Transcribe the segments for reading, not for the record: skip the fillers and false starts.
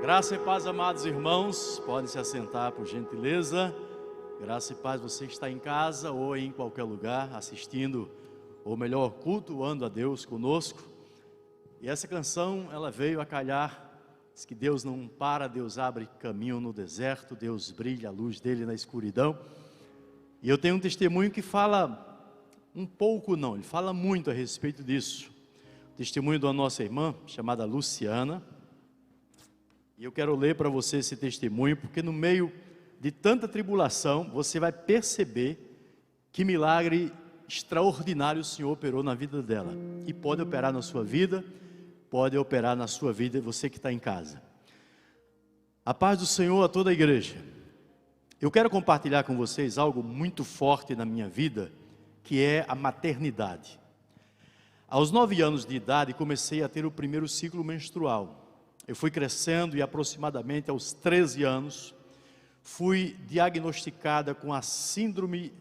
Graça e paz, amados irmãos, podem se assentar por gentileza. Graça e paz, você que está em casa ou em qualquer lugar assistindo, ou melhor, cultuando a Deus conosco. E essa canção, ela veio a calhar, diz que Deus não para, Deus abre caminho no deserto, Deus brilha a luz dele na escuridão. E eu tenho um testemunho que fala um pouco não, ele fala muito a respeito disso. O testemunho da nossa irmã, chamada Luciana. E eu quero ler para você esse testemunho, porque no meio de tanta tribulação, você vai perceber que milagre extraordinário o Senhor operou na vida dela. E pode operar na sua vida, pode operar na sua vida, você que está em casa. A paz do Senhor a toda a igreja. Eu quero compartilhar com vocês algo muito forte na minha vida, que é a maternidade. Aos 9 anos de idade, comecei a ter o primeiro ciclo menstrual. Eu fui crescendo e aproximadamente aos 13 anos, fui diagnosticada com a síndrome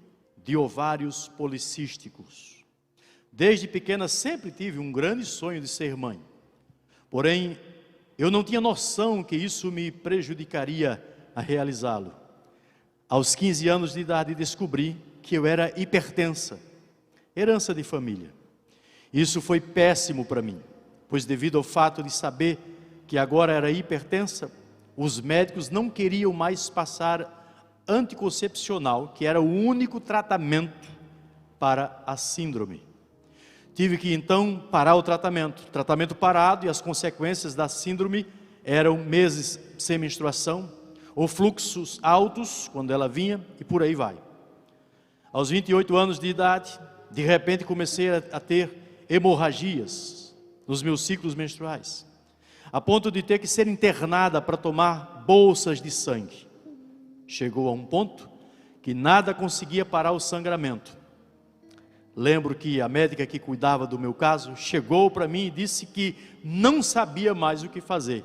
de ovários policísticos. Desde pequena sempre tive um grande sonho de ser mãe. Porém, eu não tinha noção que isso me prejudicaria a realizá-lo. Aos 15 anos de idade descobri que eu era hipertensa, herança de família. Isso foi péssimo para mim, pois devido ao fato de saber que agora era hipertensa, os médicos não queriam mais passar anticoncepcional, que era o único tratamento para a síndrome. Tive que então parar o tratamento parado, e as consequências da síndrome eram meses sem menstruação, ou fluxos altos quando ela vinha, e por aí vai. Aos 28 anos de idade, de repente comecei a ter hemorragias nos meus ciclos menstruais, a ponto de ter que ser internada para tomar bolsas de sangue. Chegou a um ponto que nada conseguia parar o sangramento. Lembro que a médica que cuidava do meu caso chegou para mim e disse que não sabia mais o que fazer,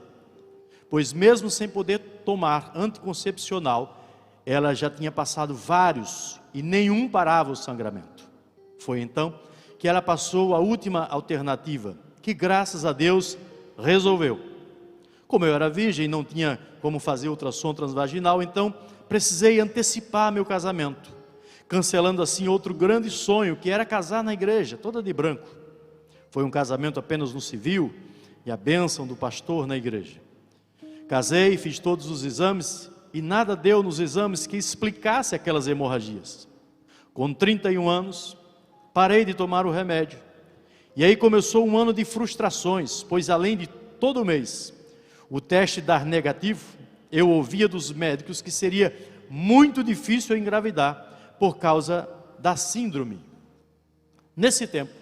pois mesmo sem poder tomar anticoncepcional, ela já tinha passado vários e nenhum parava o sangramento. Foi então que ela passou a última alternativa, que graças a Deus resolveu. Como eu era virgem e não tinha como fazer ultrassom transvaginal, então precisei antecipar meu casamento, cancelando assim outro grande sonho, que era casar na igreja, toda de branco. Foi um casamento apenas no civil e a bênção do pastor na igreja. Casei, fiz todos os exames e nada deu nos exames que explicasse aquelas hemorragias. Com 31 anos, parei de tomar o remédio. E aí começou um ano de frustrações, pois além de todo mês o teste dar negativo, eu ouvia dos médicos que seria muito difícil eu engravidar por causa da síndrome. Nesse tempo,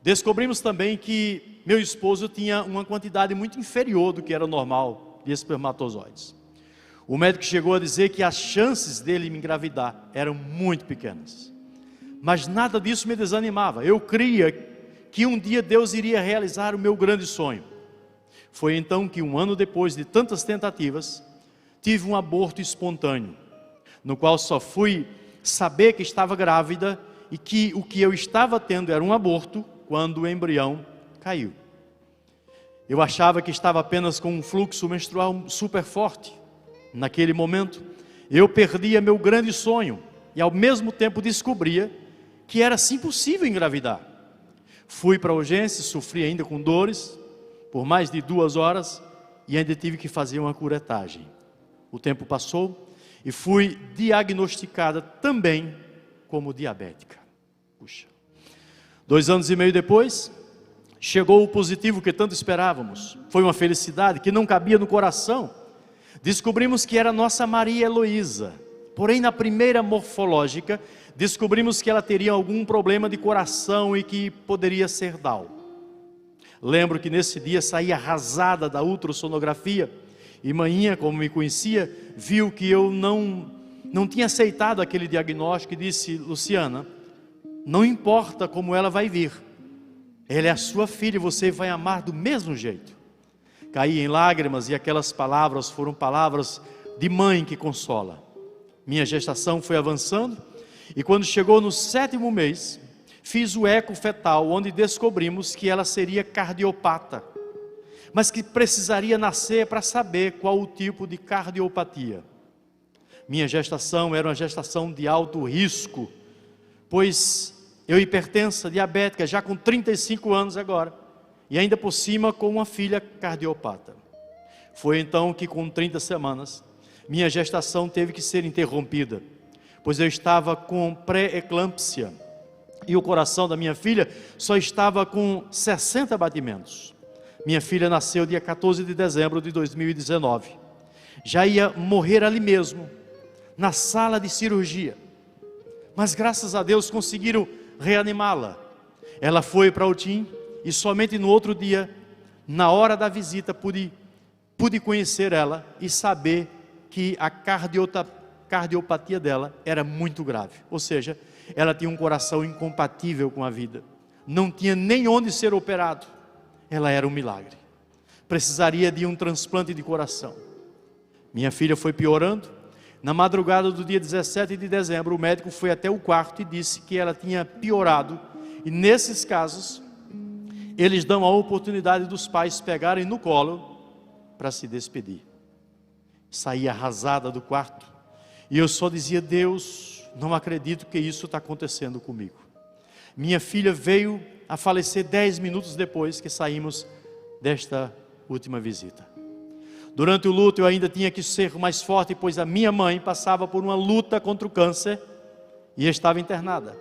descobrimos também que meu esposo tinha uma quantidade muito inferior do que era normal de espermatozoides. O médico chegou a dizer que as chances dele me engravidar eram muito pequenas. Mas nada disso me desanimava. Eu cria que um dia Deus iria realizar o meu grande sonho. Foi então que um ano depois de tantas tentativas, tive um aborto espontâneo, no qual só fui saber que estava grávida e que o que eu estava tendo era um aborto quando o embrião caiu. Eu achava que estava apenas com um fluxo menstrual super forte. Naquele momento, eu perdia meu grande sonho e ao mesmo tempo descobria que era sim possível engravidar. Fui para a urgência, sofri ainda com dores por mais de 2 horas e ainda tive que fazer uma curetagem. O tempo passou e fui diagnosticada também como diabética. Puxa. 2 anos e meio depois, chegou o positivo que tanto esperávamos. Foi uma felicidade que não cabia no coração. Descobrimos que era nossa Maria Heloísa. Porém, na primeira morfológica, descobrimos que ela teria algum problema de coração e que poderia ser Down. Lembro que nesse dia saí arrasada da ultrassonografia e manhinha, como me conhecia, viu que eu não tinha aceitado aquele diagnóstico e disse: Luciana, não importa como ela vai vir, ela é a sua filha e você vai amar do mesmo jeito. Caí em lágrimas e aquelas palavras foram palavras de mãe que consola. Minha gestação foi avançando e quando chegou no 7º mês, fiz o eco fetal, onde descobrimos que ela seria cardiopata. mas que precisaria nascer para saber qual o tipo de cardiopatia. Minha gestação era uma gestação de alto risco, pois eu hipertensa, diabética, já com 35 anos agora, e ainda por cima com uma filha cardiopata. Foi então que com 30 semanas, minha gestação teve que ser interrompida, pois eu estava com pré-eclâmpsia, e o coração da minha filha só estava com 60 batimentos. Minha filha nasceu dia 14 de dezembro de 2019. Já ia morrer ali mesmo, na sala de cirurgia. Mas graças a Deus conseguiram reanimá-la. Ela foi para a UTI e somente no outro dia, na hora da visita, pude conhecer ela e saber que a cardiopatia dela era muito grave. Ou seja, ela tinha um coração incompatível com a vida. Não tinha nem onde ser operado. Ela era um milagre. Precisaria de um transplante de coração. Minha filha foi piorando. Na madrugada do dia 17 de dezembro, o médico foi até o quarto e disse que ela tinha piorado. E nesses casos, eles dão a oportunidade dos pais pegarem no colo para se despedir. Saí arrasada do quarto. E eu só dizia: Deus, não acredito que isso está acontecendo comigo. Minha filha veio a falecer 10 minutos depois que saímos desta última visita. Durante o luto eu ainda tinha que ser mais forte, pois a minha mãe passava por uma luta contra o câncer e estava internada.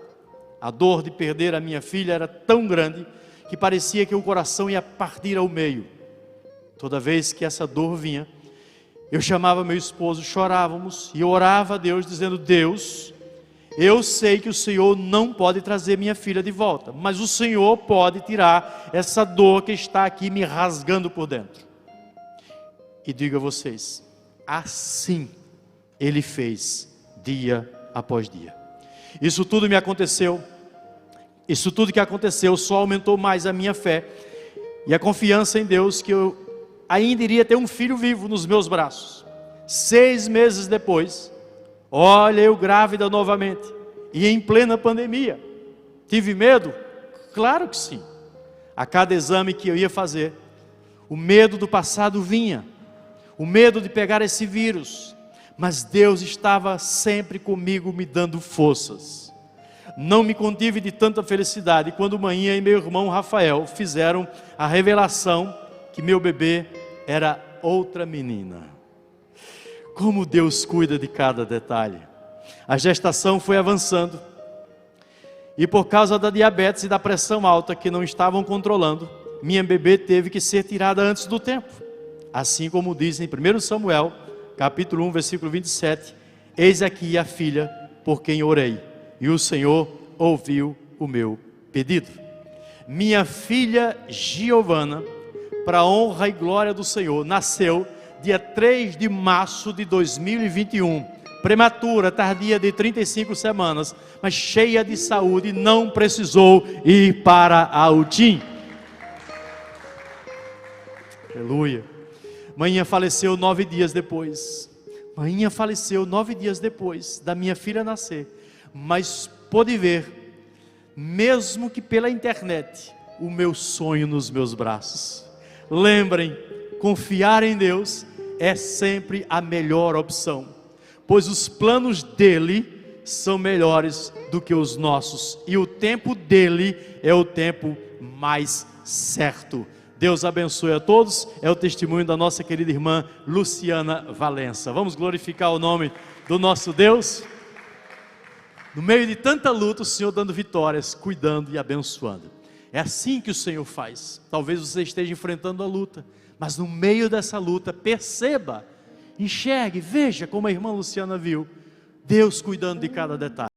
A dor de perder a minha filha era tão grande que parecia que o coração ia partir ao meio. Toda vez que essa dor vinha, eu chamava meu esposo, chorávamos e eu orava a Deus dizendo: Deus, eu sei que o Senhor não pode trazer minha filha de volta, mas o Senhor pode tirar essa dor que está aqui me rasgando por dentro. E digo a vocês, assim Ele fez dia após dia. Isso tudo me aconteceu, isso tudo que aconteceu só aumentou mais a minha fé e a confiança em Deus, que eu ainda iria ter um filho vivo nos meus braços. 6 meses depois, olha, eu grávida novamente, e em plena pandemia. Tive medo? Claro que sim. A cada exame que eu ia fazer, o medo do passado vinha, o medo de pegar esse vírus, mas Deus estava sempre comigo, me dando forças. Não me contive de tanta felicidade quando manhã e meu irmão Rafael fizeram a revelação que meu bebê era outra menina. Como Deus cuida de cada detalhe. A gestação foi avançando e por causa da diabetes e da pressão alta que não estavam controlando, minha bebê teve que ser tirada antes do tempo. Assim como diz em 1 Samuel, capítulo 1, versículo 27, eis aqui a filha por quem orei, e o Senhor ouviu o meu pedido. Minha filha Giovana, para a honra e glória do Senhor, nasceu dia 3 de março de 2021, prematura, tardia de 35 semanas, mas cheia de saúde, não precisou ir para a UTI. Aleluia. Manhã faleceu 9 dias depois. Manhã faleceu 9 dias depois da minha filha nascer, mas pôde ver, mesmo que pela internet, o meu sonho nos meus braços. Lembrem, confiar em Deus é sempre a melhor opção, pois os planos dele são melhores do que os nossos, e o tempo dele é o tempo mais certo. Deus abençoe a todos. É o testemunho da nossa querida irmã Luciana Valença. Vamos glorificar o nome do nosso Deus. No meio de tanta luta, o Senhor dando vitórias, cuidando e abençoando. É assim que o Senhor faz. Talvez você esteja enfrentando a luta, mas no meio dessa luta, perceba, enxergue, veja como a irmã Luciana viu, Deus cuidando de cada detalhe.